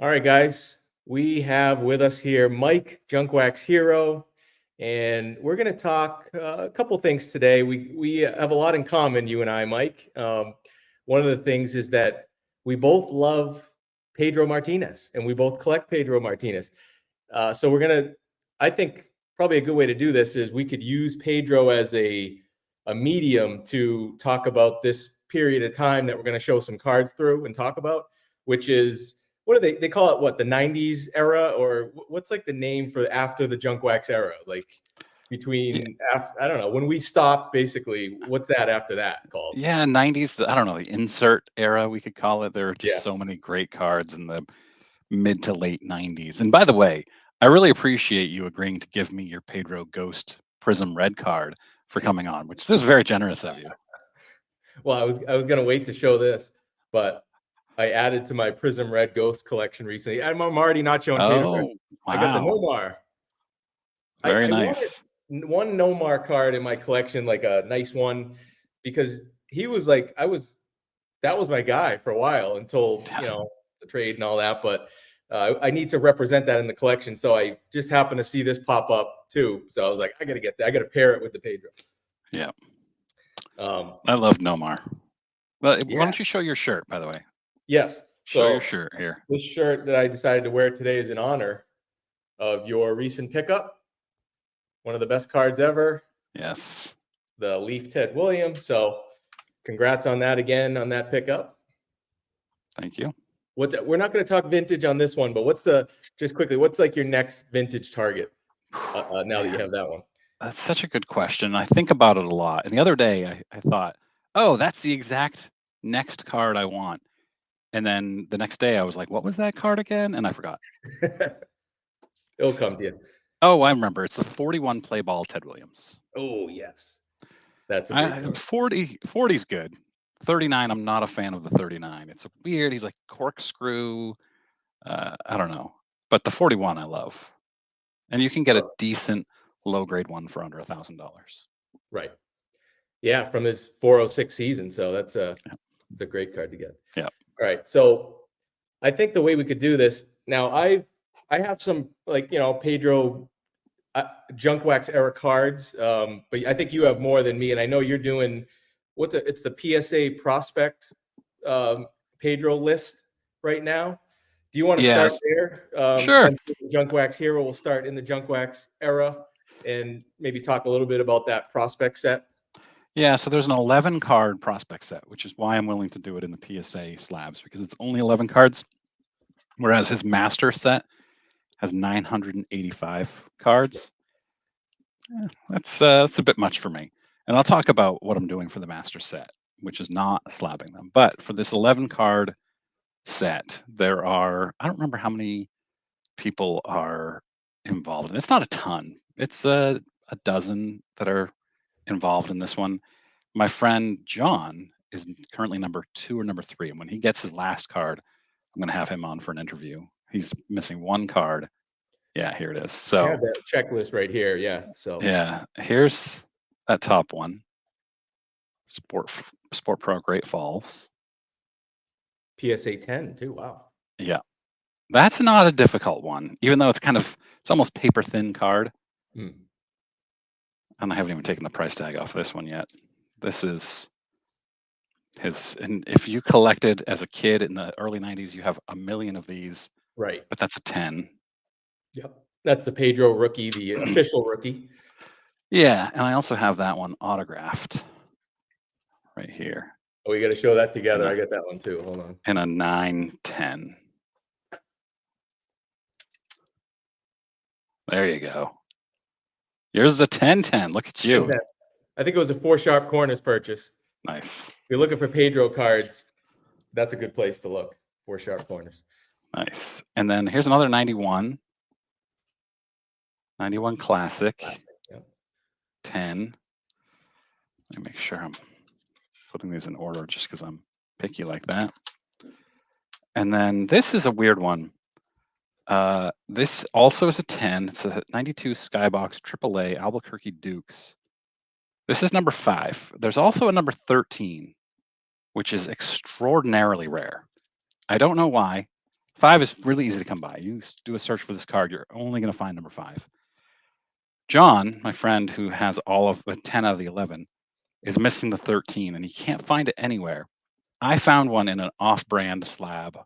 All right, guys. We have with us here Mike, Junkwax Hero, and we're going to talk a couple things today. We have a lot in common, you and I, Mike. One of the things is that we both love Pedro Martinez, and we both collect Pedro Martinez. So we're going to, I think, probably a good way to do this is we could use Pedro as a medium to talk about this period of time that we're going to show some cards through and talk about, which is what do they call it? What, the 90s era, or what's like the name for after the junk wax era? Like Yeah, I don't know, when we stopped, basically, what's that after that called? yeah, 90's, I don't know, the insert era, we could call it. There are Yeah. just so many great cards in the mid to late 90's. And by the way, I really appreciate you agreeing to give me your Pedro Ghost Prism Red card for coming on, which is very generous of you. Well, I was gonna wait to show this, but I added to my Prism Red Ghost collection recently. I'm already not showing Pedro card. Oh, I got the wow. Nomar. Very I wanted nice. one Nomar card in my collection, like a nice one, because he was like that was my guy for a while until the trade and all that. But I need to represent that in the collection, so I just happened to see this pop up too. So I was like, I got to get that. I got to pair it with the Pedro. Yeah, Um, I love Nomar. Well, why yeah. don't you show your shirt, by the way? Yes. Show your So shirt here. this shirt that I decided to wear today is in honor of your recent pickup, one of the best cards ever, Yes. the Leaf Ted Williams. So congrats on that again on that pickup. Thank you. We're not going to talk vintage on this one, but just quickly, what's like your next vintage target now that you Man, have that one? that's such a good question. I think about it a lot. And the other day I thought, oh, that's the exact next card I want. And then the next day I was like, what was that card again? And I forgot. It'll come to you. Oh, I remember. It's the 41 play ball Ted Williams. Oh, yes. That's a great card. 40's good. 39, I'm not a fan of the 39. It's weird. He's like corkscrew. I don't know. But the 41 I love. And you can get a Oh, decent low grade one for under $1,000. right. Yeah, from his 406 season. So it's a great card to get. Yeah. All right. So I think the way we could do this now, I have some, like, Pedro junk wax era cards, but I think you have more than me, and I know you're doing it's the PSA prospect um, Pedro list right now. Do you want to start Yes. there? Sure. Since the junk wax hero will start in the junk wax era, and maybe talk a little bit about that prospect set. Yeah, so there's an 11 card prospect set, which is why I'm willing to do it in the PSA slabs because it's only 11 cards, whereas his master set has 985 cards. That's a bit much for me. And I'll talk about what I'm doing for the master set, which is not slabbing them. But for this 11 card set, there are, I don't remember how many people are involved. And it's not a ton. It's a dozen that are involved in this one. My friend John is currently number 2 or number 3, and when he gets his last card, I'm going to have him on for an interview. He's missing one card. Yeah, here it is. I have So, that checklist right here. Yeah. So yeah, here's that top one. Sport Pro Great Falls. PSA 10 too. Wow. Yeah, that's not a difficult one, even though it's almost paper thin card. Hmm. And I haven't even taken the price tag off this one yet. This is and if you collected as a kid in the early 90's, you have a million of these, Right. but that's a 10. Yep. That's the Pedro rookie, the official rookie. Yeah, and I also have that one autographed right here Oh, we got to show that in together. a I got that one too. Hold on. 910. There you go. Yours is a 1010. Look at And you. then I think it was a 4 Sharp Corners purchase. Nice. If you're looking for Pedro cards, that's a good place to look. 4 Sharp Corners. Nice. And then here's another 91. 91 Classic. Yeah. 10. Let me make sure I'm putting these in order just because I'm picky like that. And then this is a weird one. This also is a 10. It's a 92 Skybox AAA Albuquerque Dukes. This is number 5. There's also a number 13, which is extraordinarily rare. I don't know why. 5 is really easy to come by. You do a search for this card, you're only going to find number 5. John, my friend who has all of 10 out of the 11, is missing the 13, and he can't find it anywhere. I found one in an off-brand slab.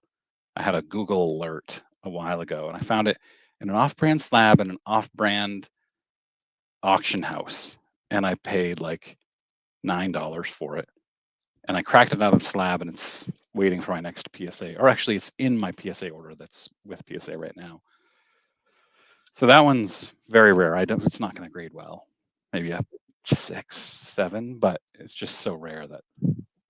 I had a Google alert a while ago, and I found it in an off-brand slab in an off-brand auction house, and I paid like $9 for it. And I cracked it out of the slab, and it's waiting for my next PSA. Or actually, it's in my PSA order that's with PSA right now. So that one's very rare. It's not going to grade well. Maybe a 6, 7, but it's just so rare that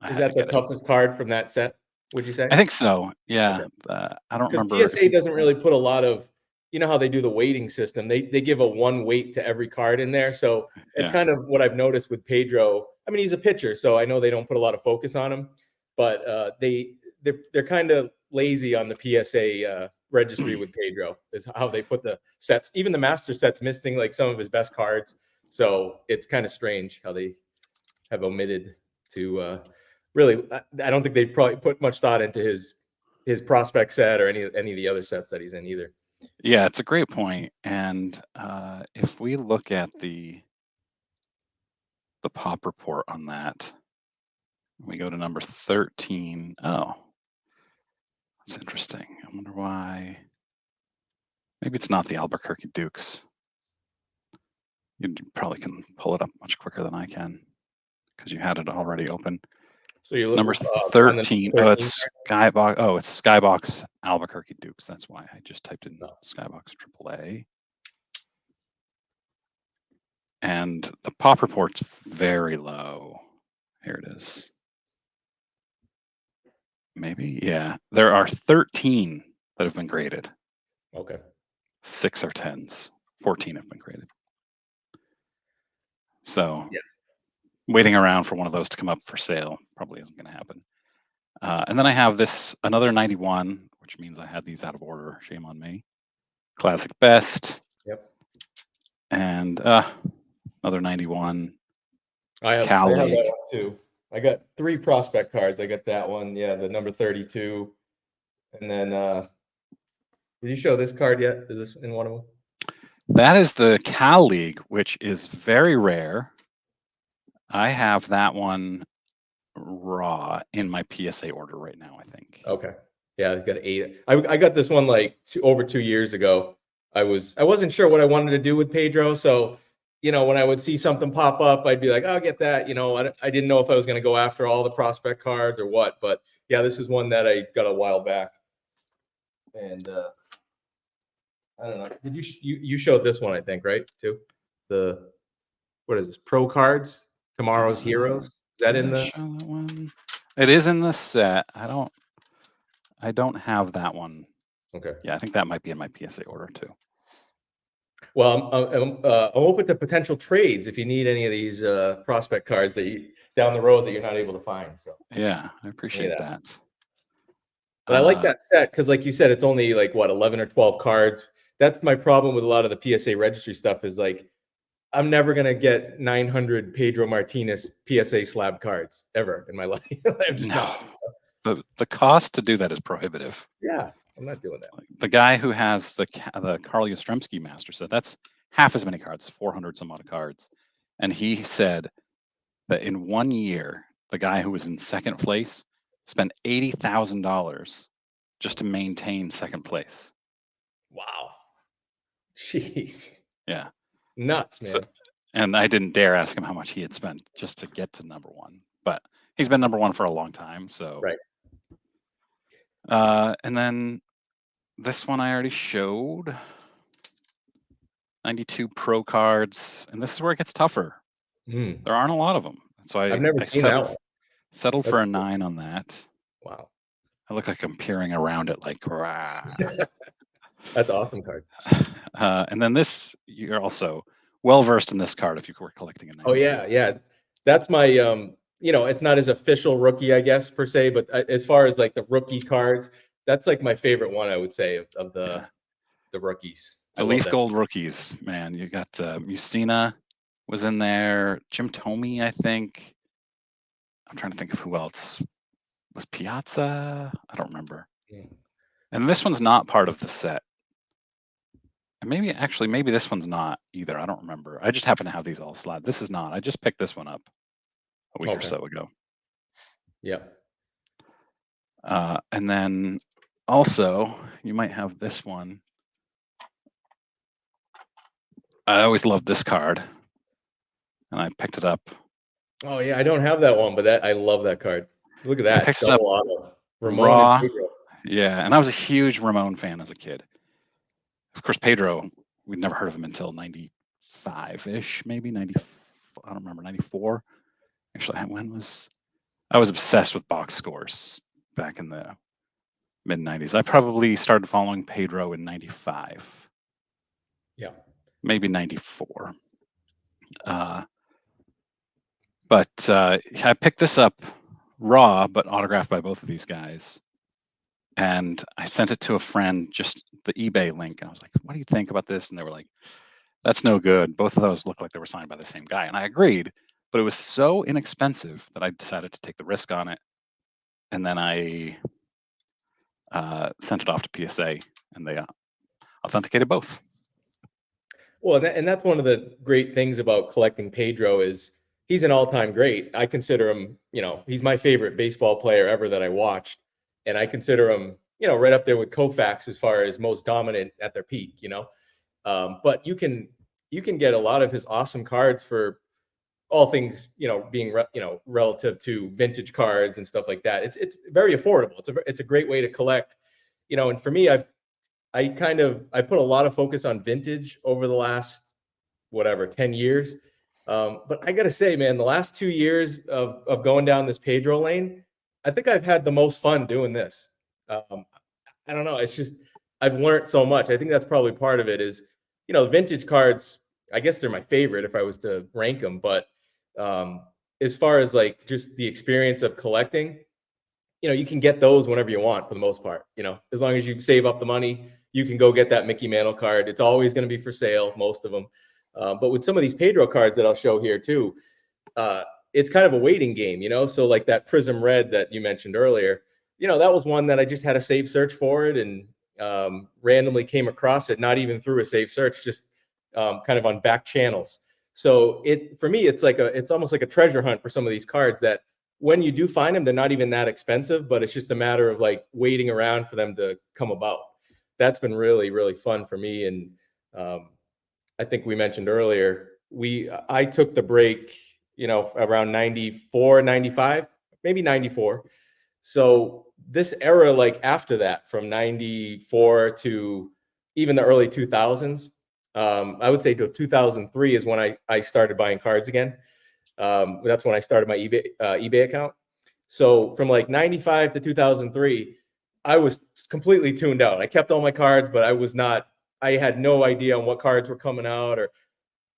I Is had to that the get it. toughest card from that set, would you say? I think so. Yeah. Okay. I don't Because remember. PSA doesn't really put a lot of, you know how they do the weighting system. They give a one weight to every card in there. So it's Yeah. kind of what I've noticed with Pedro. I mean, he's a pitcher, so I know they don't put a lot of focus on him, but they're kind of lazy on the PSA registry with Pedro. Is how they put the sets. Even the master set's missing like some of his best cards. So it's kind of strange how they have omitted to really. I don't think they've probably put much thought into his prospect set or any of the other sets that he's in either. Yeah, it's a great point. And if we look at the pop report on that, we go to number 13. Oh, that's interesting. I wonder why. Maybe it's not the Albuquerque Dukes. You probably can pull it up much quicker than I can because you had it already open. So you look Number on the 13. 13 Oh, it's Skybox. Oh, it's Skybox Albuquerque Dukes. That's why I just typed in Skybox AAA. And the pop report's very low. Here it is. Maybe, yeah. There are 13 that have been graded. Okay. 6 are 10s. 14 have been graded. So yeah, waiting around for one of those to come up for sale probably isn't going to happen. And then I have another 91, which means I had these out of order. Shame on me. Classic Best. Yep. And another 91. I have Cal that League. one too. I got 3 prospect cards. I got that one. Yeah, the number 32. And then did you show this card yet? Is this in one of them? That is the Cal League, which is very rare. I have that one raw in my PSA order right now, I think. Okay. Yeah, I got 8. I got this one like over 2 years ago. I wasn't sure what I wanted to do with Pedro, so when I would see something pop up, I'd be like, "I'll get that." I didn't know if I was going to go after all the prospect cards or what, but yeah, this is one that I got a while back. And I don't know. Did you showed this one, I think, right? Too. What is this? Pro cards, Tomorrow's Heroes. Is that in the show that one? It is in the set. I don't have that one. Okay. Yeah, I think that might be in my PSA order too. Well, I'm open to potential trades if you need any of these prospect cards down the road that you're not able to find. So yeah, I appreciate that. But I like that set because, like you said, it's only like 11 or 12 cards. That's my problem with a lot of the PSA registry stuff. Is like I'm never gonna get 900 Pedro Martinez PSA slab cards ever in my life. I'm just not. The cost to do that is prohibitive. Yeah, I'm not doing that. The guy who has the Carl Yastrzemski master set, that's half as many cards, 400 some odd cards. And he said that in 1 year, the guy who was in second place spent $80,000 just to maintain second place. Wow. Jeez. Yeah. Nuts, man. And I didn't dare ask him how much he had spent just to get to number 1. But he's been number 1 for a long time. So right. And then this one I already showed. 92 pro cards, and this is where it gets tougher. There aren't a lot of them, so I've never seen that one. Settled for a 9 on that. Wow. I look like I'm peering around it like, That's an awesome card. And then you're also well versed in this card if you were collecting a 92. Oh yeah. That's my it's not as official rookie, I guess, per se, but as far as like the rookie cards, that's like my favorite one, I would say, of the rookies. The Leaf Gold rookies, man. You got Musina was in there, Jim Thome, I think. I'm trying to think of who else. Was Piazza? I don't remember. And this one's not part of the set. And maybe this one's not either. I don't remember. I just happen to have these all slide. This is not. I just picked this one up a week or Okay. so ago. Yep. And then also, you might have this one. I always loved this card, and I picked it up. Oh yeah, I don't have that one, but I love that card. Look at I that picked it up double auto, Ramon and raw. Pedro. Yeah, and I was a huge Ramon fan as a kid. Of course, Pedro, we'd never heard of him until 95-ish, maybe 90. I don't remember, 94. Actually, I was obsessed with box scores back in the mid 90s. I probably started following Pedro in 95. Yeah. Maybe 94. But I picked this up raw, but autographed by both of these guys. And I sent it to a friend, just the eBay link. And I was like, what do you think about this? And they were like, that's no good. Both of those look like they were signed by the same guy. And I agreed, but it was so inexpensive that I decided to take the risk on it. And then I sent it off to PSA, and they authenticated both. Well, and that's one of the great things about collecting Pedro is he's an all-time great. I consider him, he's my favorite baseball player ever that I watched, and I consider him, right up there with Koufax as far as most dominant at their peak. But you can get a lot of his awesome cards for all things, being relative to vintage cards and stuff like that. It's very affordable. It's a great way to collect, and for me, I put a lot of focus on vintage over the last, whatever, 10 years. But I got to say, man, the last 2 years of going down this Pedro lane, I think I've had the most fun doing this. I don't know. It's just, I've learned so much. I think that's probably part of it is, vintage cards, I guess they're my favorite if I was to rank them. But as far as like just the experience of collecting, you can get those whenever you want for the most part. As long as you save up the money, you can go get that Mickey Mantle card. It's always going to be for sale, most of them. But with some of these Pedro cards that I'll show here too, it's kind of a waiting game, So like that Prism Red that you mentioned earlier, that was one that I just had a save search for it and randomly came across it, not even through a save search, just kind of on back channels. So for me, it's almost like a treasure hunt for some of these cards that when you do find them, they're not even that expensive, but it's just a matter of like waiting around for them to come about. That's been really, really fun for me. And I think we mentioned earlier, I took the break, around 94, 95, maybe 94. So this era, like after that, from 94 to even the early 2000s, I would say to 2003 is when I started buying cards again. That's when I started my eBay account. So from like 95 to 2003, I was completely tuned out. I kept all my cards, but I had no idea on what cards were coming out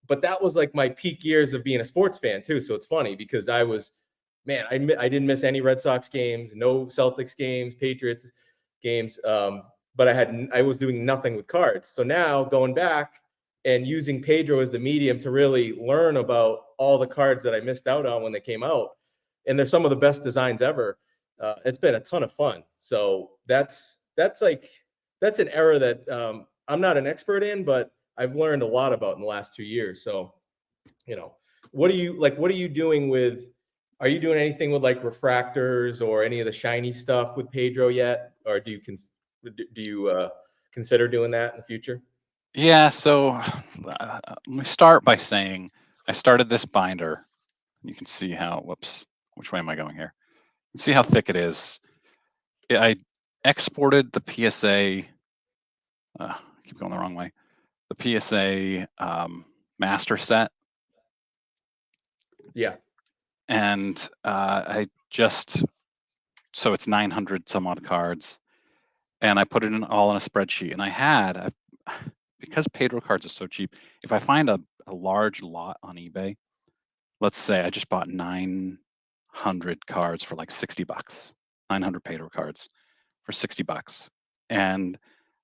but that was like my peak years of being a sports fan too. So it's funny because I didn't miss any Red Sox games, no Celtics games, Patriots games. But I was doing nothing with cards. So now going back and using Pedro as the medium to really learn about all the cards that I missed out on when they came out. And they're some of the best designs ever. It's been a ton of fun. So that's an era that I'm not an expert in, but I've learned a lot about in the last 2 years. So, what are you doing with, are you doing anything with like refractors or any of the shiny stuff with Pedro yet? Or do you consider doing that in the future? Yeah, so let me start by saying I started this binder. You can see which way am I going here? You can see how thick it is. I exported the PSA, I keep going the wrong way, the PSA master set. Yeah. And so it's 900 some odd cards. And I put it all in a spreadsheet. And because Pedro cards are so cheap, if I find a large lot on eBay, let's say I just bought 900 cards for like $60, 900 Pedro cards for $60. And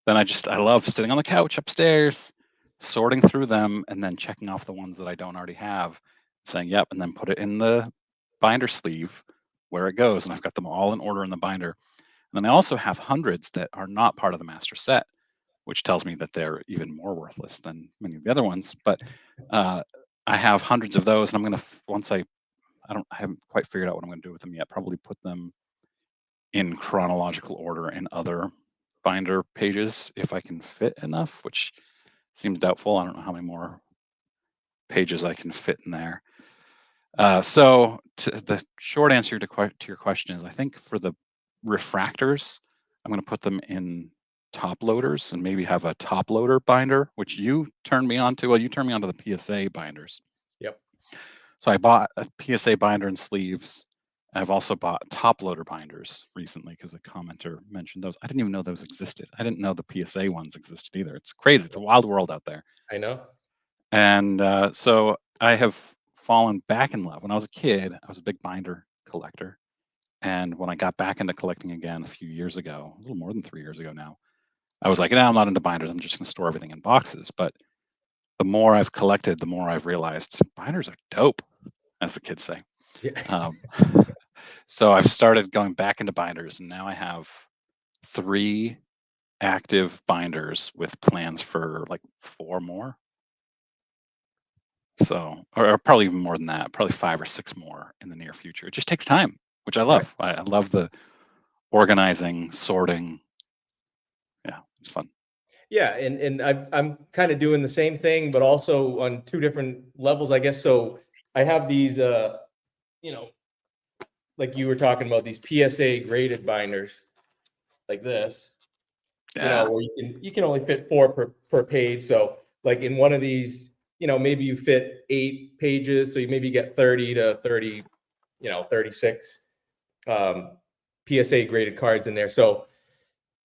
then I love sitting on the couch upstairs, sorting through them and then checking off the ones that I don't already have, saying, yep, and then put it in the binder sleeve where it goes. And I've got them all in order in the binder. And then I also have hundreds that are not part of the master set, which tells me that they're even more worthless than many of the other ones. But I have hundreds of those, and I'm going to once I haven't quite figured out what I'm going to do with them yet. Probably put them in chronological order in other binder pages if I can fit enough, which seems doubtful. I don't know how many more pages I can fit in there. So the short answer to your question is, I think for the refractors, I'm going to put them in top loaders and maybe have a top loader binder, which you turned me on to. Well, you turned me on to the PSA binders. Yep. So I bought a PSA binder and sleeves. I've also bought top loader binders recently because a commenter mentioned those. I didn't even know those existed. I didn't know the PSA ones existed either. It's crazy. It's a wild world out there. I know. And so I have fallen back in love. When I was a kid, I was a big binder collector. And when I got back into collecting again a few years ago, a little more than 3 years ago now, I was like, no, I'm not into binders. I'm just going to store everything in boxes. But the more I've collected, the more I've realized binders are dope, as the kids say. Yeah. So I've started going back into binders, and now I have 3 active binders with plans for like 4 more. So, or probably even more than that, probably 5 or 6 more in the near future. It just takes time, which I love. Right. I love the organizing, sorting. Yeah, it's fun. Yeah, and I'm kind of doing the same thing, but also on 2 different levels, I guess. So I have these, you know, like you were talking about, these PSA graded binders like this, Yeah. where you can only fit 4 per page. So like in one of these, maybe you fit 8 pages, so you maybe get 30 to 30, 36 PSA graded cards in there. So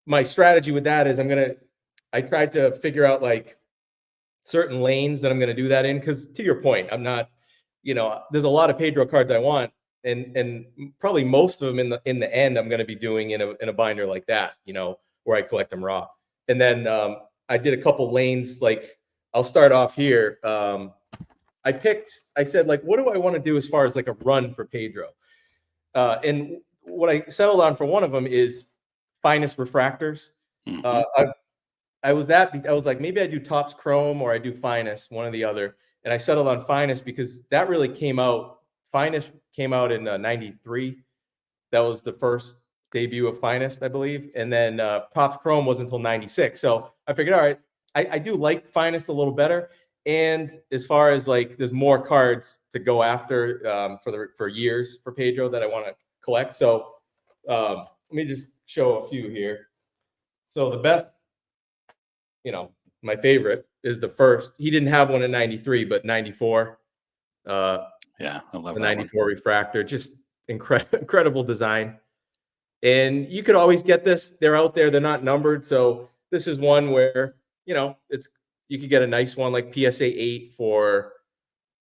my strategy with that is I tried to figure out like certain lanes that I'm going to do that in, because to your point, I'm not, there's a lot of Pedro cards I want, and probably most of them in the end I'm going to be doing in a binder like that, where I collect them raw. And then I did a couple lanes. Like I'll start off here. I said, like, what do I want to do as far as like a run for Pedro? And what I settled on for one of them is finest refractors. Mm-hmm. I was like, maybe I do Topps Chrome or I do Finest, one or the other. And I settled on Finest because that really came out. Finest came out in '93. That was the first debut of Finest, I believe. And then Topps Chrome was until '96. So I figured, all right, I do like Finest a little better. And as far as like, there's more cards to go after for years for Pedro that I want to collect. So let me just show a few here. So the best, my favorite is the first. He didn't have one in '93, but '94. Yeah, I love The that one. '94 refractor, just incredible design. And you could always get this. They're out there. They're not numbered. So this is one where, you could get a nice one like PSA 8 for,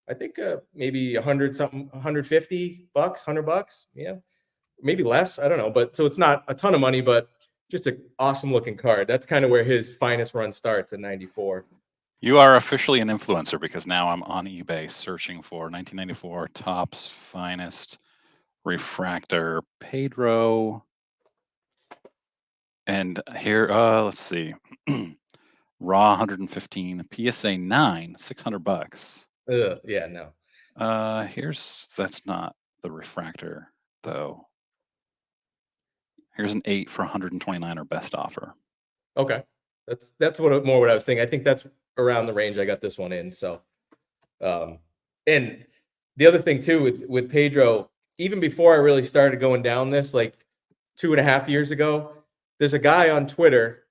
I think maybe 100 something, $150, $100. Yeah, maybe less. I don't know. But so it's not a ton of money, but just an awesome looking card. That's kind of where his finest run starts in '94. You are officially an influencer because now I'm on eBay searching for 1994 Topps Finest Refractor Pedro. And here, let's see. Raw 115, PSA 9, $600. Yeah, no. That's not the refractor though. Here's an 8 for 129 or best offer. Okay. That's what I was thinking. I think that's around the range I got this one in. So and the other thing too with Pedro, even before I really started going down this, like 2.5 years ago, there's a guy on Twitter.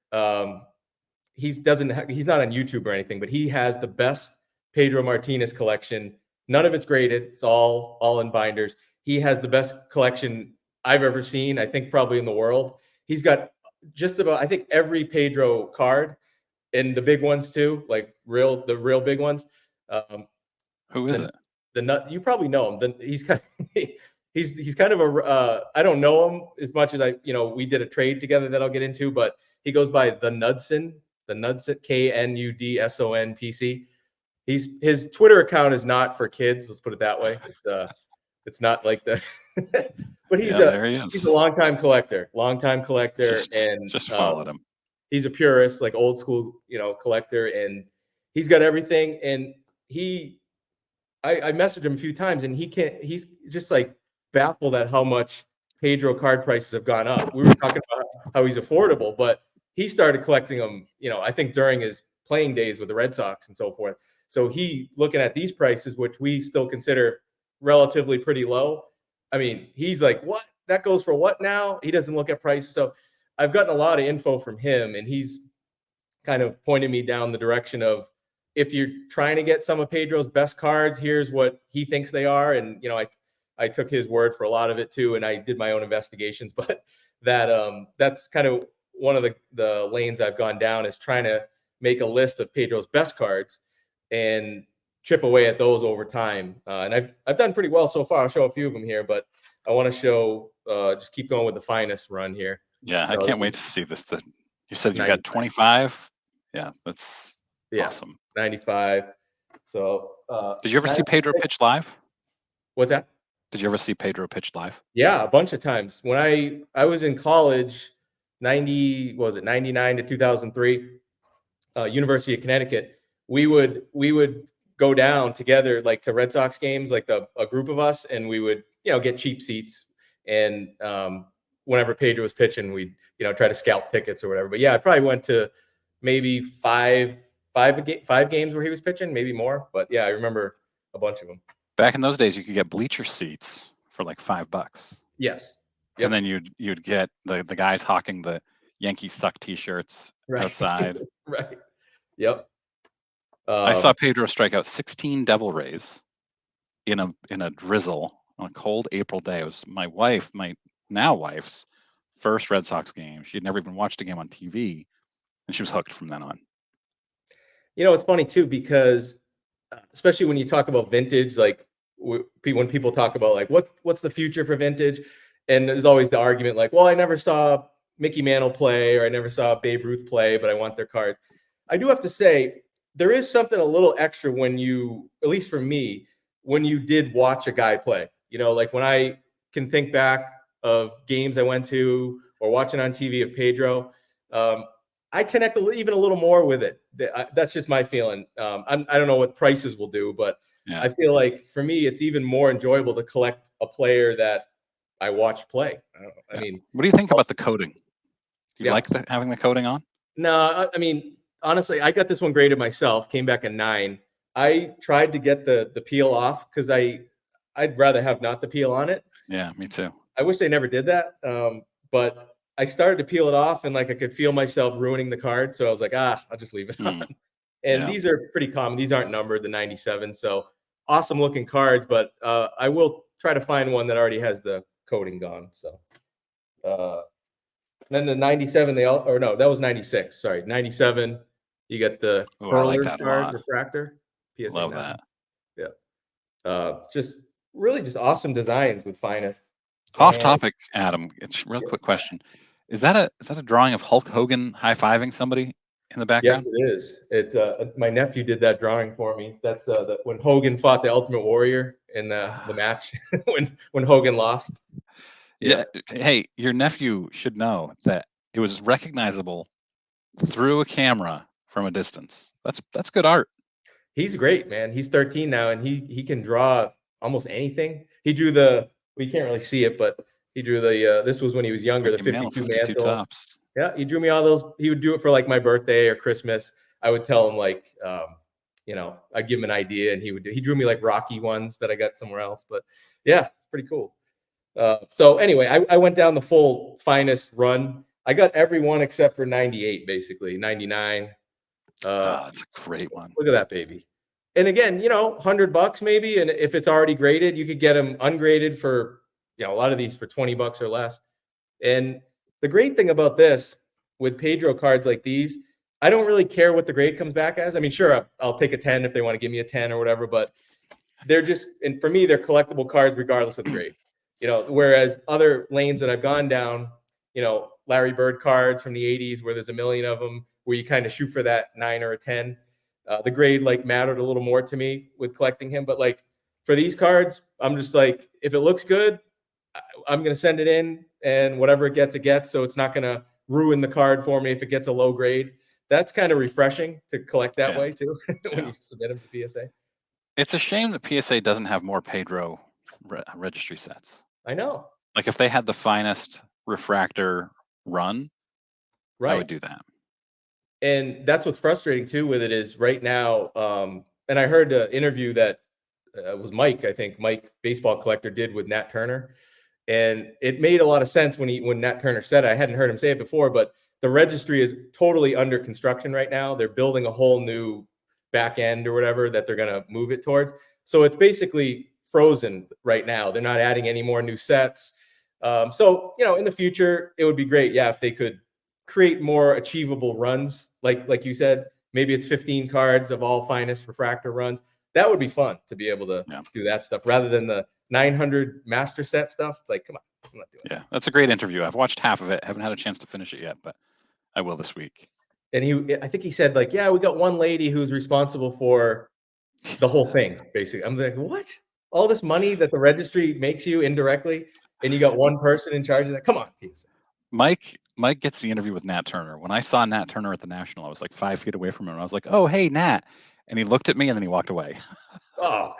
He's not on YouTube or anything, but he has the best Pedro Martinez collection. None of it's graded. It's all in binders. He has the best collection I've ever seen, I think probably in the world. He's got just about, I think, every Pedro card, and the big ones too, like the real big ones. Who is it? The nut, you probably know him. He's kind of, he's kind of a I don't know him as much as we did a trade together that I'll get into, but he goes by the Knudson, KNUDSONPC. His Twitter account is not for kids. Let's put it that way. It's It's not like the, but there he he's a is. longtime collector, and Just followed him. he's a purist, like old school, collector, and he's got everything. And I messaged him a few times, and he's just like baffled at how much Pedro card prices have gone up. We were talking about how he's affordable, but he started collecting them, I think during his playing days with the Red Sox and so forth. So he looking at these prices, which we still consider relatively pretty low. I mean, he's like, what? That goes for what now? He doesn't look at prices. So I've gotten a lot of info from him, and he's kind of pointed me down the direction of, if you're trying to get some of Pedro's best cards, here's what he thinks they are. And, I took his word for a lot of it too. And I did my own investigations, but that's kind of one of the lanes I've gone down, is trying to make a list of Pedro's best cards and chip away at those over time. And I've done pretty well so far. I'll show a few of them here, but I want to show, just keep going with the finest run here. Yeah, So I can't wait to see this. You said you got 25. Yeah, that's awesome. 95. So did you ever see Pedro pitch live? What's that? Did you ever see Pedro pitch live? Yeah, a bunch of times. When I was in college, 99 to 2003, University of Connecticut, we would go down together, like to Red Sox games, like a group of us, and we would, get cheap seats. And whenever Pedro was pitching, we'd, try to scalp tickets or whatever. But yeah, I probably went to maybe five games where he was pitching, maybe more. But yeah, I remember a bunch of them. Back in those days, you could get bleacher seats for like $5. Yes. Yep. And then you'd get the guys hawking the Yankees suck T-shirts outside. Right. Yep. I saw Pedro strike out 16 Devil Rays in a drizzle on a cold April day. It was my now wife's first Red Sox game. She had never even watched a game on TV, and she was hooked from then on. It's funny too, because especially when you talk about vintage, like when people talk about like what's the future for vintage, and there's always the argument like, well, I never saw Mickey Mantle play, or I never saw Babe Ruth play, but I want their cards. I do have to say, there is something a little extra when you, at least for me, when you did watch a guy play. Like when I can think back of games I went to or watching on TV of Pedro, I connect even a little more with it. That's just my feeling. I don't know what prices will do, but I feel like for me, it's even more enjoyable to collect a player that I watch play. I mean, what do you think about the coating? Do you like having the coating on? No, I mean, honestly, I got this one graded myself, came back a 9. I tried to get the peel off because I'd rather have not the peel on it. Yeah, me too. I wish they never did that. But I started to peel it off, and like I could feel myself ruining the card. So I was like, I'll just leave it on. And these are pretty common. These aren't numbered, the 97. So awesome looking cards, but I will try to find one that already has the coating gone. So then the 97, that was 96. Sorry, 97. You got the Curler's card, refractor. PSA Love 9. that. Yeah. Just really just awesome designs with finest. Off topic, Adam. It's a real quick question. Is that a drawing of Hulk Hogan high-fiving somebody in the background? Yes, it is. It's my nephew did that drawing for me. That's when Hogan fought the Ultimate Warrior in the match when Hogan lost. Yeah. Hey, your nephew should know that it was recognizable through a camera from a distance. That's good art. He's great, man. He's 13 now, and he can draw almost anything. He drew we can't really see it, but he drew this was when he was younger, the 52 mantle. Tops. Yeah, he drew me all those. He would do it for like my birthday or Christmas. I would tell him like, I'd give him an idea, and he drew me like Rocky ones that I got somewhere else. But yeah, pretty cool. So anyway, I went down the full finest run. I got every one except for 98, basically 99. That's a great one. Look at that baby. And again, $100 maybe. And if it's already graded, you could get them ungraded for, a lot of these for $20 or less. And the great thing about this with Pedro cards like these, I don't really care what the grade comes back as. I mean, sure, I'll take a 10 if they want to give me a 10 or whatever, but and for me, they're collectible cards regardless of the grade. Whereas other lanes that I've gone down, Larry Bird cards from the 80s where there's a million of them, where you kind of shoot for that 9 or a 10. The grade like mattered a little more to me with collecting him, but like for these cards, I'm just like, if it looks good, I'm going to send it in, and whatever it gets, it gets. So it's not going to ruin the card for me if it gets a low grade. That's kind of refreshing to collect that Yeah. way too when Yeah. you submit them to PSA. It's a shame that PSA doesn't have more Pedro registry sets. I know. Like if they had the finest refractor run, I would Right. do that. And that's what's frustrating too with it is right now. And I heard an interview that was Mike, I think Mike, baseball collector, did with Nat Turner, and it made a lot of sense when Nat Turner said it. I hadn't heard him say it before, but the registry is totally under construction right now. They're building a whole new back end or whatever that they're going to move it towards. So it's basically frozen right now. They're not adding any more new sets. So in the future, it would be great, yeah, if they could create more achievable runs, like you said. Maybe it's 15 cards of all finest refractor runs. That would be fun to be able to do that stuff rather than the 900 master set stuff. It's like, come on, I'm not doing that. That's a great interview. I've watched half of it. Haven't had a chance to finish it yet, but I will this week. And I think he said like, yeah, we got one lady who's responsible for the whole thing, basically. I'm like, what? All this money that the registry makes you indirectly, and you got one person in charge of that? Come on, PSA. Mike gets the interview with Nat Turner. When I saw Nat Turner at the National, I was like 5 feet away from him. And I was like, oh, hey, Nat. And he looked at me and then he walked away. Oh.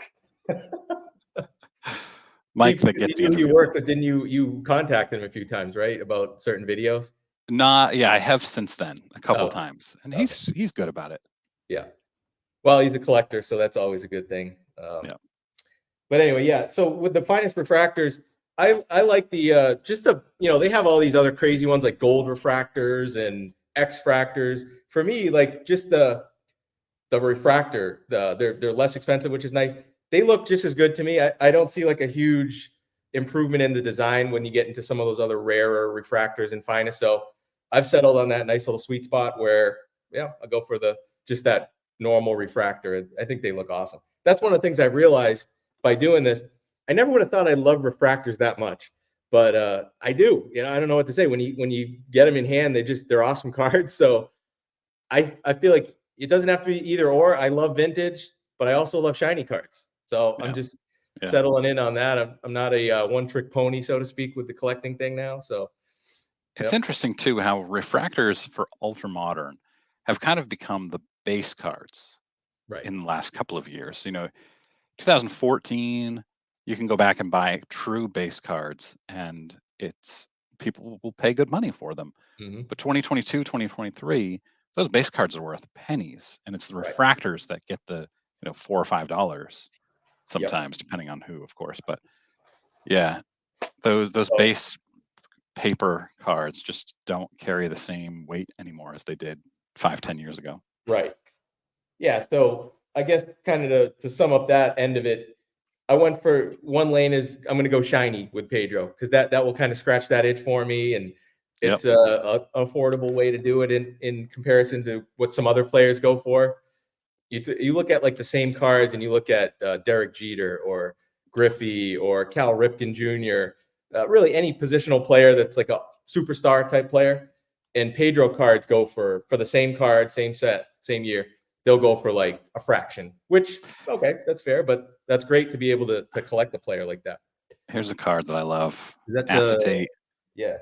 Mike that gets the interview. You work, because didn't you contact him a few times, right, about certain videos? Yeah, I have since then a couple times, and he's good about it. Yeah. Well, he's a collector, so that's always a good thing. Yeah. But anyway, yeah. So with the finest refractors, I like the just the they have all these other crazy ones like gold refractors and X fractors. For me, like just the refractor, they're less expensive, which is nice. They look just as good to me. I don't see like a huge improvement in the design when you get into some of those other rarer refractors and finest. So I've settled on that nice little sweet spot where I'll go for just that normal refractor. I think they look awesome. That's one of the things I've realized by doing this. I never would have thought I love refractors that much, but I do. I don't know what to say. When you get them in hand, they're awesome cards. So I feel like it doesn't have to be either or. I love vintage, but I also love shiny cards. So I'm just settling in on that. I'm not a one-trick pony, so to speak, with the collecting thing now. So it's interesting too how refractors for ultra modern have kind of become the base cards in the last couple of years. 2014, you can go back and buy true base cards, and people will pay good money for them. Mm-hmm. But 2022, 2023, those base cards are worth pennies, and it's the refractors that get the $4 or $5 sometimes, depending on who, of course. But yeah, those base paper cards just don't carry the same weight anymore as they did 5-10 years ago. Right. Yeah. So I guess kind of to sum up that end of it, I went for one lane is I'm going to go shiny with Pedro, because that will kind of scratch that itch for me, and it's a affordable way to do it in comparison to what some other players go for. You look at like the same cards, and you look at Derek Jeter or Griffey or Cal Ripken Jr., really any positional player that's like a superstar type player, and Pedro cards go for the same card, same set, same year. They'll go for like a fraction, which, okay, that's fair, but that's great to be able to collect a player like that. Here's a card that I love. Is that Acetate. Yeah.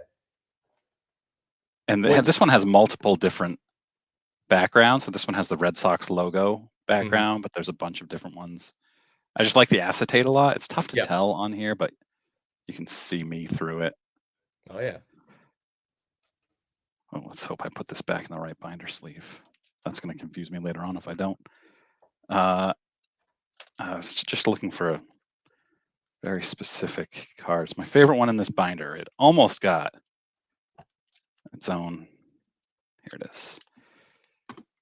And this one has multiple different backgrounds. So this one has the Red Sox logo background, but there's a bunch of different ones. I just like the acetate a lot. It's tough to tell on here, but you can see me through it. Oh, yeah. Well, let's hope I put this back in the right binder sleeve. That's going to confuse me later on if I don't. I was just looking for a very specific cards. My favorite one in this binder, it almost got its own. Here it is.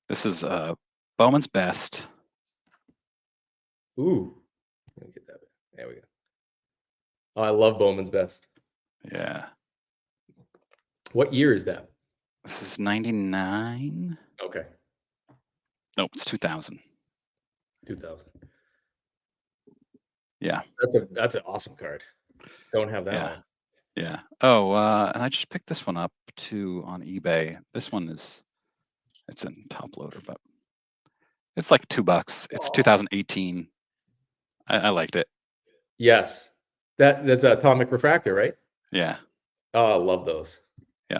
This is Bowman's Best. Ooh. Let me get that. There we go. Oh, I love Bowman's Best. Yeah. What year is that? This is 99. Okay. No, it's 2000. 2000. Yeah. That's an awesome card. Don't have that one. Yeah. Oh, and I just picked this one up too on eBay. This one it's in top loader, but it's like $2. It's 2018. I liked it. Yes. That's Atomic Refractor, right? Yeah. Oh, I love those. Yeah.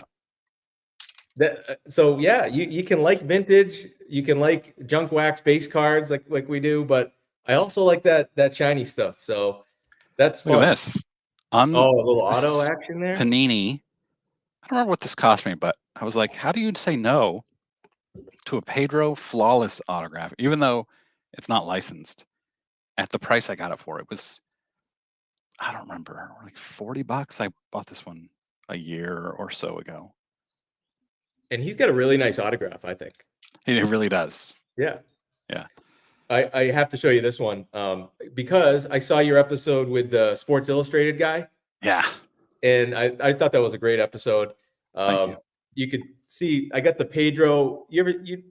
So yeah, you can like vintage, you can like junk wax base cards like we do, but I also like that shiny stuff. So that's Look at fun. this. On Oh, a little this auto is action there. Panini. I don't remember what this cost me, but I was like, how do you say no to a Pedro flawless autograph, even though it's not licensed? At the price I got it for, it was, I don't remember, like $40. I bought this one a year or so ago. And he's got a really nice autograph, I think. It really does. Yeah. Yeah. I have to show you this one because I saw your episode with the Sports Illustrated guy, Yeah. and I thought that was a great episode. Thank you. You could see I got the Pedro.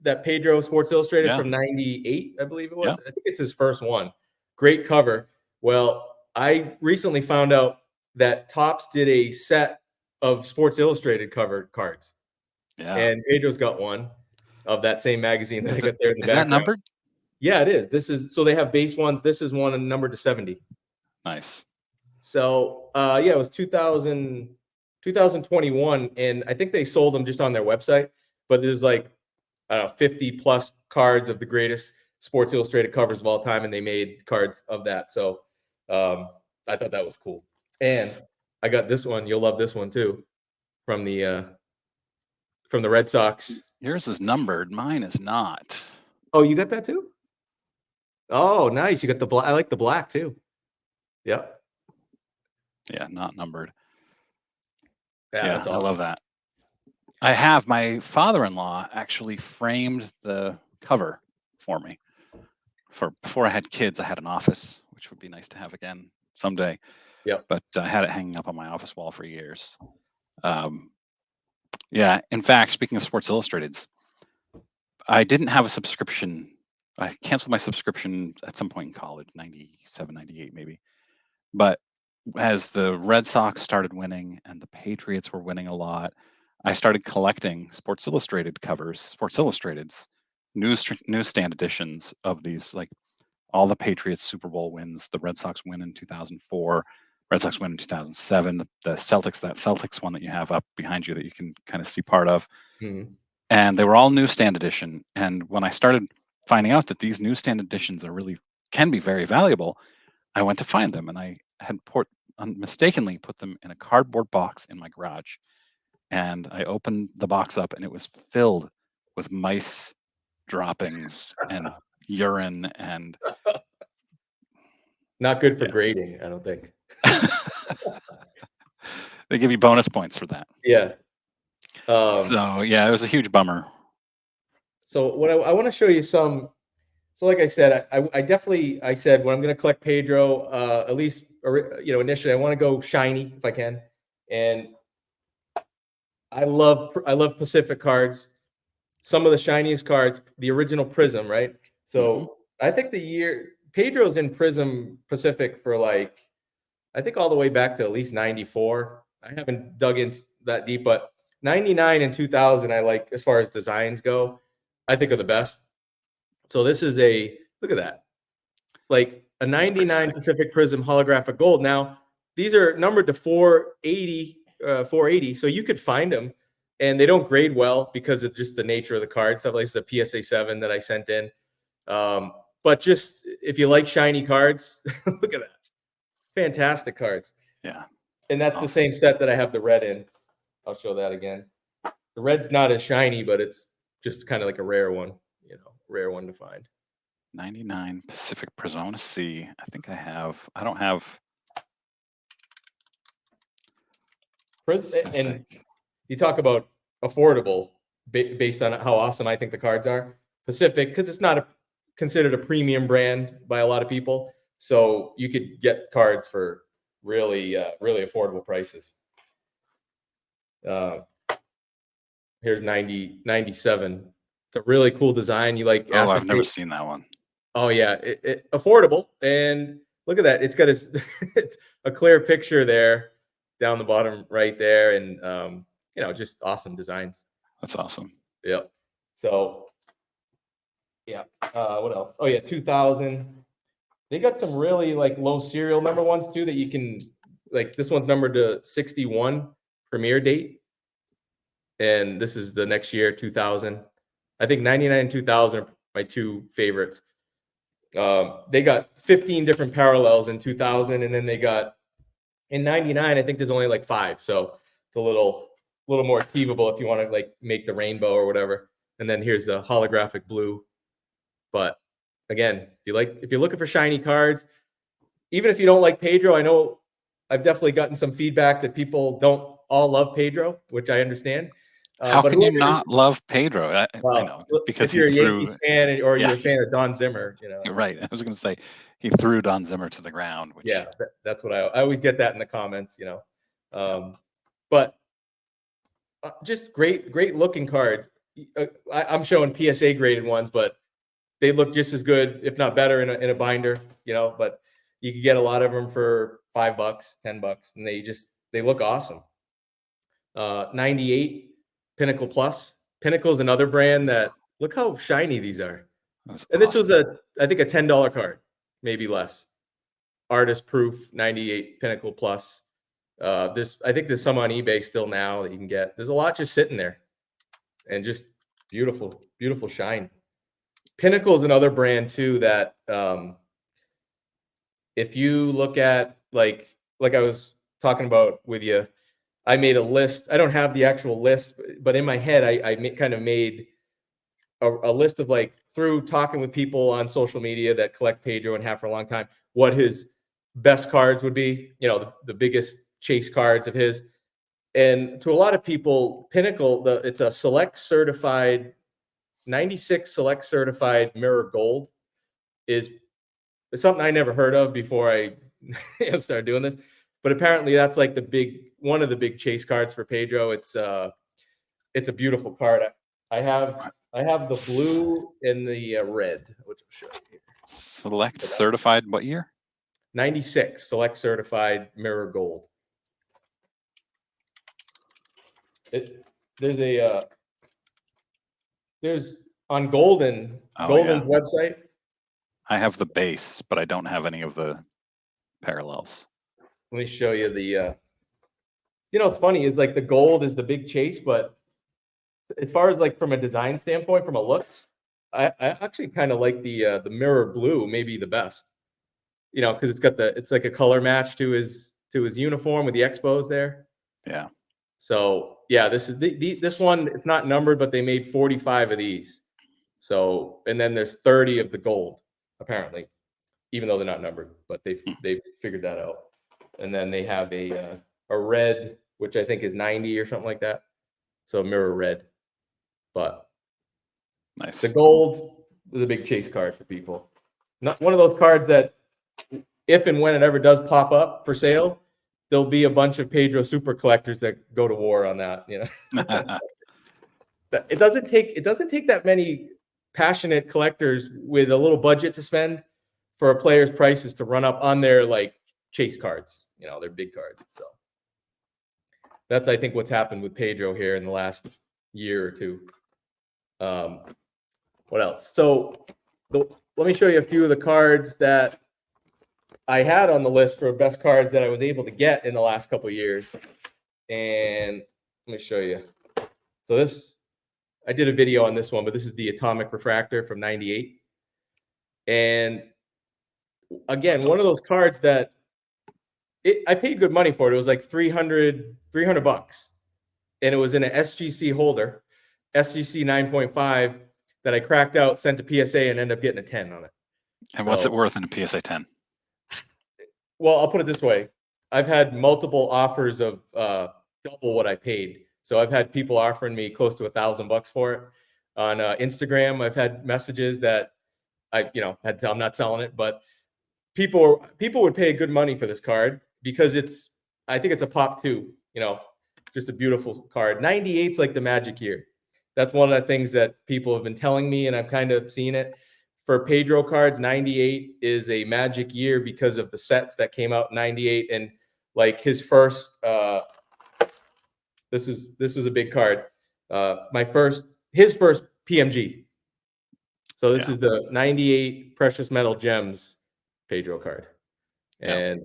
That Pedro Sports Illustrated Yeah. from '98, I believe it Yeah. was. I think it's his first one. Great cover. Well, I recently found out that Topps did a set of Sports Illustrated covered cards, Yeah. and Pedro's got one of that same magazine that I got there in the Is that background. numbered? Yeah, it is. This is so they have base ones. This is one numbered to 70. Nice. So yeah, it was 2021, and I think they sold them just on their website. But there's like 50 plus cards of the greatest Sports Illustrated covers of all time, and they made cards of that. So I thought that was cool. And I got this one. You'll love this one too, from the Red Sox. Yours is numbered. Mine is not. Oh, you got that too? Oh, nice. You got the black. I like the black too. Yep. Yeah, not numbered. Yeah, Yeah, that's I awesome. love that. I have my father-in-law actually framed the cover for me. For before I had kids, I had an office, which would be nice to have again someday. Yep. But I had it hanging up on my office wall for years. Yeah, in fact, speaking of Sports Illustrateds, I didn't have a subscription. I canceled my subscription at some point in college, 97, 98 maybe. But as the Red Sox started winning and the Patriots were winning a lot, I started collecting Sports Illustrated covers, Sports Illustrated's newsstand editions of these, like all the Patriots Super Bowl wins, the Red Sox win in 2004, Red Sox win in 2007, the Celtics, that Celtics one that you have up behind you that you can kind of see part of. Mhm. And they were all newsstand edition. And when I started finding out that these newsstand editions can be very valuable, I went to find them, and I had mistakenly put them in a cardboard box in my garage. And I opened the box up, and it was filled with mice droppings and urine and Not good for yeah. grading, I don't think. They give you bonus points for that. Yeah. So yeah, it was a huge bummer. So what I want to show you some. So like I said, I definitely I said when I'm going to collect Pedro, at least initially I want to go shiny if I can, and I love Pacific cards. Some of the shiniest cards, the original Prism, right? So I think the year Pedro's in Prism Pacific for like I think all the way back to at least 94. I haven't dug in that deep, but 99 and 2000, I like as far as designs go, I think are the best. So this is look at that, like a That's pretty 99 sick. Pacific Prism holographic gold. Now, these are numbered to 480, so you could find them and they don't grade well because of just the nature of the card. Stuff like the PSA 7 that I sent in. But just if you like shiny cards, look at that. Fantastic cards. Yeah. And that's the same set that I have the red in. I'll show that again. The red's not as shiny, but it's just kind of like a rare one, rare one to find. 99 Pacific Prism. I want to see. I don't have Pacific. And you talk about affordable based on how awesome I think the cards are. Pacific, because it's not considered a premium brand by a lot of people. So you could get cards for really, really affordable prices. Here's 97. It's a really cool design. You like? Oh, I've never seen that one. Oh yeah, affordable. And look at that. It's got it's a clear picture there down the bottom right there, and just awesome designs. That's awesome. Yep. So yeah. What else? Oh yeah, 2000. They got some really like low serial number ones too that you can, like, this one's numbered to 61 premiere date, and this is the next year, 2000. I think 99 and 2000 are my two favorites. They got 15 different parallels in 2000, and then they got in 99. I think there's only like 5, so it's a little more achievable if you want to like make the rainbow or whatever. And then here's the holographic blue. But again, if you're looking for shiny cards, even if you don't like Pedro, I know I've definitely gotten some feedback that people don't all love Pedro, which I understand. How But can you whoever, not love Pedro? I know because if he you're a threw. Yankees fan or you're Yeah, a fan of Don Zimmer, you're right. I was going to say he threw Don Zimmer to the ground, yeah, which that's what I always get that in the comments, yeah. But just great looking cards. I'm showing PSA graded ones, but they look just as good, if not better, in a binder, But you can get a lot of them for $5, $10, and they look awesome. 98 Pinnacle Plus. Pinnacle is another brand that, look how shiny these are. That's And this was awesome. I think a $10 card, maybe less. Artist proof 98 Pinnacle Plus. I think there's some on eBay still now that you can get. There's a lot just sitting there, and just beautiful, beautiful shine. Pinnacle is another brand too that, if you look at like I was talking about with you, I made a list. I don't have the actual list, but in my head, I kind of made a list of, like, through talking with people on social media that collect Pedro and have for a long time, what his best cards would be. The biggest chase cards of his. And to a lot of people, Pinnacle, it's a select certified 96 select certified mirror gold is something I never heard of before I started doing this. But apparently that's like one of the big chase cards for Pedro. It's a beautiful card. I have the blue and the red, which I'll show you here. Select certified what year? 96 select certified mirror gold. There's on Golden's website. I have the base, but I don't have any of the parallels. Let me show you what's funny is, like, the gold is the big chase, but as far as, like, from a design standpoint, from a looks, I actually kind of like the mirror blue, maybe the best. Because it's like a color match to his uniform with the Expos there. Yeah. So yeah, this is this one. It's not numbered, but they made 45 of these. So, and then there's 30 of the gold, apparently, even though they're not numbered, but they've figured that out. And then they have a red, which I think is 90 or something like that. So mirror red, but Nice. the gold is a big chase card for people. Not one of those cards that, if and when it ever does pop up for sale, there'll be a bunch of Pedro super collectors that go to war on that. It doesn't take that many passionate collectors with a little budget to spend for a player's prices to run up on their, like, chase cards, their big cards. So that's, I think, what's happened with Pedro here in the last year or two. What else? So let me show you a few of the cards that I had on the list for best cards that I was able to get in the last couple of years. And let me show you. So I did a video on this one, but this is the Atomic Refractor from 98. And again, one of those cards that I paid good money for it. It was like $300 bucks. And it was in an SGC holder, SGC 9.5, that I cracked out, sent to PSA, and ended up getting a 10 on it. And what's it worth in a PSA 10? Well, I'll put it this way. I've had multiple offers of double what I paid. So I've had people offering me close to $1,000 for it. On Instagram, I've had messages that had to tell I'm not selling it, but people would pay good money for this card because I think it's a pop 2, just a beautiful card. 98's like the magic year. That's one of the things that people have been telling me, and I've kind of seen it. For Pedro cards, 98 is a magic year because of the sets that came out in 98, and like his first. This was a big card. His first PMG. So this is the 98 Precious Metal Gems Pedro card. Yeah. And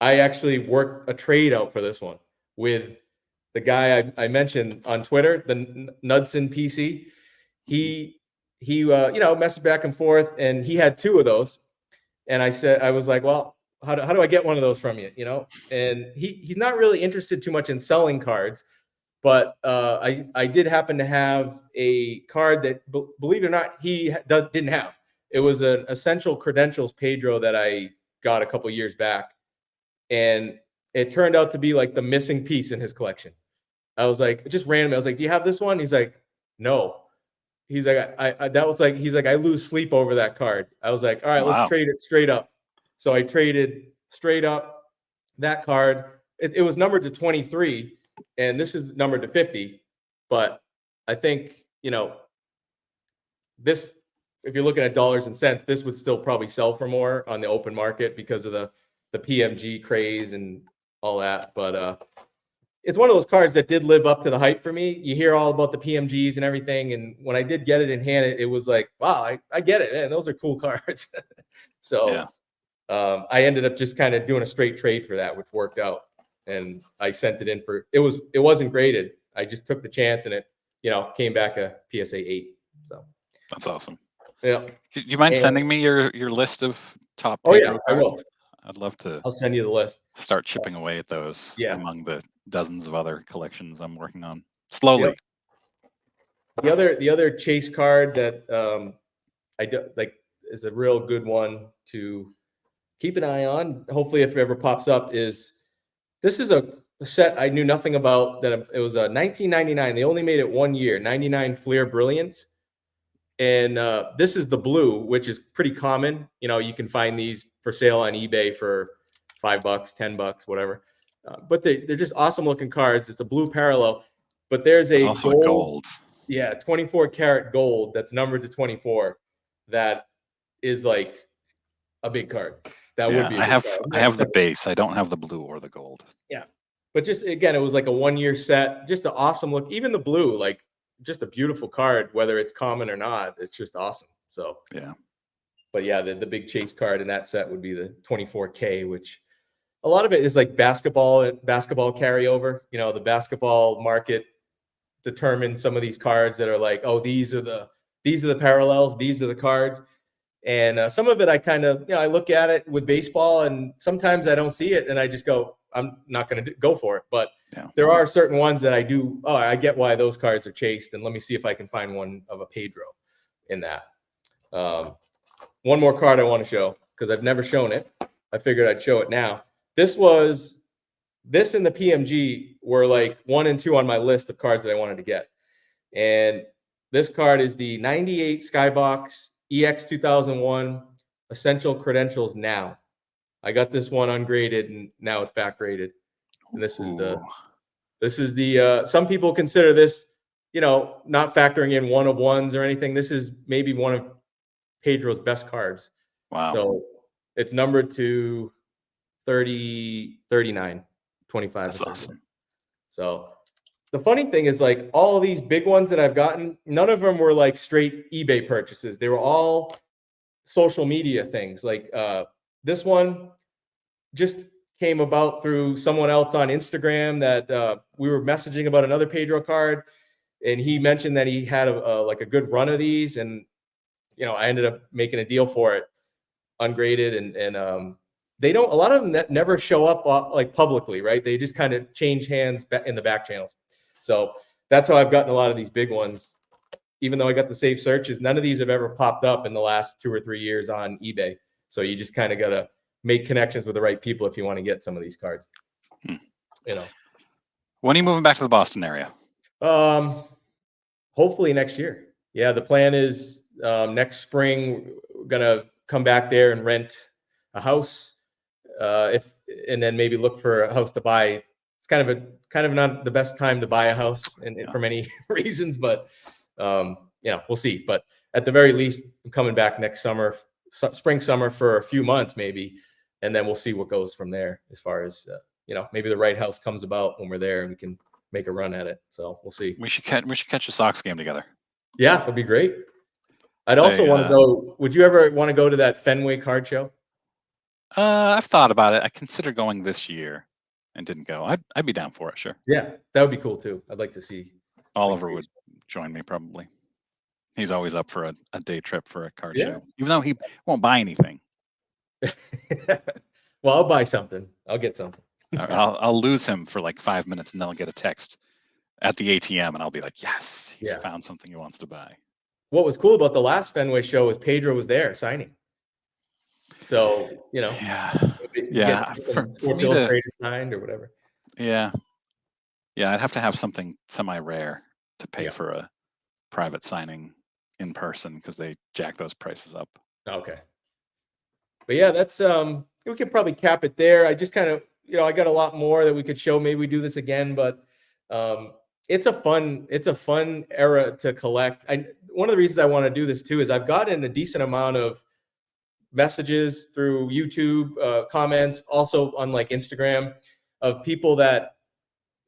I actually worked a trade out for this one with the guy I mentioned on Twitter, the Nudson PC. He messaged back and forth, and he had 2 of those. And I was like, well, how do I get one of those from you? And he's not really interested too much in selling cards, but I did happen to have a card that, believe it or not, he didn't have. It was an Essential Credentials Pedro that I got a couple years back, and it turned out to be like the missing piece in his collection. I was like, just randomly, I was like, do you have this one? He's like, no. He's like, he's like, I lose sleep over that card. I was like, all right, let's Wow. trade it straight up. So I traded straight up that card. It was numbered to 23, and this is numbered to 50. But I think, this, if you're looking at dollars and cents, this would still probably sell for more on the open market because of the PMG craze and all that. But it's one of those cards that did live up to the hype for me. You hear all about the PMGs and everything, and when I did get it in hand, it was like, wow, I get it, man. Those are cool cards. So I ended up just kind of doing a straight trade for that, which worked out. And I sent it in for it wasn't graded. I just took the chance, and it came back a PSA 8. So that's awesome. Yeah. Do you mind sending me your list of top Oh, Pedro yeah, cards? I will. I'd love to. I'll send you the list. Start chipping away at those among the dozens of other collections I'm working on slowly. Yep. The other chase card that I do like is a real good one to keep an eye on. Hopefully, if it ever pops up, this is a set I knew nothing about. That it was a 1999. They only made it 1 year. 99 Fleer Brilliance. And this is the blue, which is pretty common. You can find these for sale on eBay for $5, $10, whatever. But they're just awesome looking cards. It's a blue parallel, but there's also a gold. Yeah, 24 karat gold that's numbered to 24. That is like a big card. That would be. I have the base. I don't have the blue or the gold. Yeah, but just again, it was like a 1 year set. Just an awesome look. Even the blue, like, just a beautiful card, whether it's common or not. It's just awesome. So but yeah, the big chase card in that set would be the 24K, which a lot of it is like basketball carryover. The basketball market determines some of these cards that are like, oh, these are the parallels, these are the cards. And some of it I kind of, I look at it with baseball, and sometimes I don't see it, and I just go, I'm not going to go for it. But there are certain ones that I do. Oh, I get why those cards are chased, and let me see if I can find one of a Pedro in that. One more card I want to show, because I've never shown it. I figured I'd show it now. This and the PMG were like 1 and 2 on my list of cards that I wanted to get. And this card is the 98 Skybox EX 2001 Essential Credentials Now. I got this one ungraded, and now it's back graded. And this is the some people consider this, not factoring in 1 of 1s or anything. This is maybe one of Pedro's best cards. Wow. So it's numbered to 30, 39, 25. That's awesome. So the funny thing is, like, all of these big ones that I've gotten, none of them were like straight eBay purchases. They were all social media things. Like this one just came about through someone else on Instagram that we were messaging about another Pedro card, and he mentioned that he had a good run of these, and I ended up making a deal for it, ungraded, and they don't. A lot of them never show up like publicly, right? They just kind of change hands in the back channels. So that's how I've gotten a lot of these big ones. Even though I got the safe searches, none of these have ever popped up in the last 2 or 3 years on eBay. So you just kind of got to make connections with the right people if you want to get some of these cards. When are you moving back to the Boston area? Hopefully next year. Yeah, the plan is next spring we're gonna come back there and rent a house, and then maybe look for a house to buy. It's kind of not the best time to buy a house, and for many reasons, but we'll see. But at the very least, I'm coming back next summer, spring, summer, for a few months maybe, and then we'll see what goes from there. As far as maybe the right house comes about when we're there, and we can make a run at it. So we'll see. We should catch a Sox game together. Yeah, it'd be great. I'd also They, want to go. Would you ever want to go to that Fenway card show? I've thought about it. I considered going this year and didn't go. I'd be down for it, sure. Yeah, that would be cool too. I'd like to see. Oliver would join me probably. He's always up for a day trip for a card Yeah. show, even though he won't buy anything. Well, I'll buy something. I'll get something. I'll lose him for like 5 minutes, and then I'll get a text at the ATM, and I'll be like, "Yes, he found something he wants to buy." What was cool about the last Fenway show was Pedro was there signing. So yeah. Sports Illustrated signed or whatever. Yeah, I'd have to have something semi-rare to pay for a private signing in person because they jack those prices up. Okay. But yeah, that's we could probably cap it there. I just kind of, I got a lot more that we could show. Maybe we do this again, but it's a fun era to collect. One of the reasons I want to do this too is I've gotten a decent amount of messages through YouTube, comments, also on like Instagram, of people that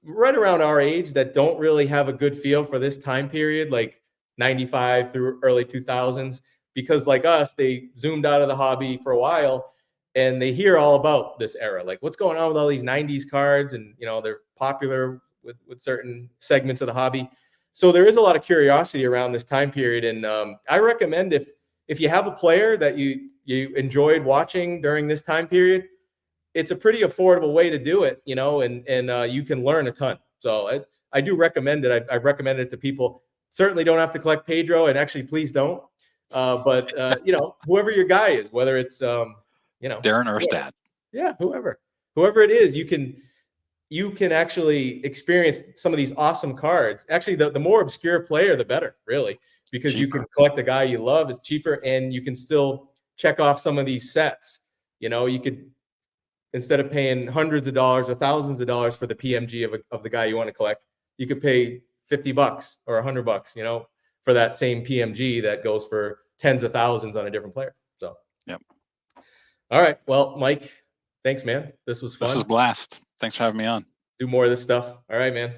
right around our age that don't really have a good feel for this time period, like 95 through early 2000s, because like us, they zoomed out of the hobby for a while and they hear all about this era. Like what's going on with all these 90s cards, and they're popular with certain segments of the hobby. So there is a lot of curiosity around this time period. And I recommend if you have a player that you enjoyed watching during this time period, it's a pretty affordable way to do it, and you can learn a ton. So I do recommend it. I've recommended it to people. Certainly don't have to collect Pedro, and actually please don't. But whoever your guy is, whether it's Darren Erstad. Yeah, whoever it is, you can actually experience some of these awesome cards. Actually, the more obscure player, the better, really, because you can collect the guy you love. It's cheaper, and you can still check off some of these sets. You could, instead of paying hundreds of dollars or thousands of dollars for the PMG of the guy you want to collect, you could pay $50 or $100, for that same PMG that goes for tens of thousands on a different player. So, yep. All right. Well, Mike, thanks, man. This was fun. This was a blast. Thanks for having me on. Do more of this stuff. All right, man.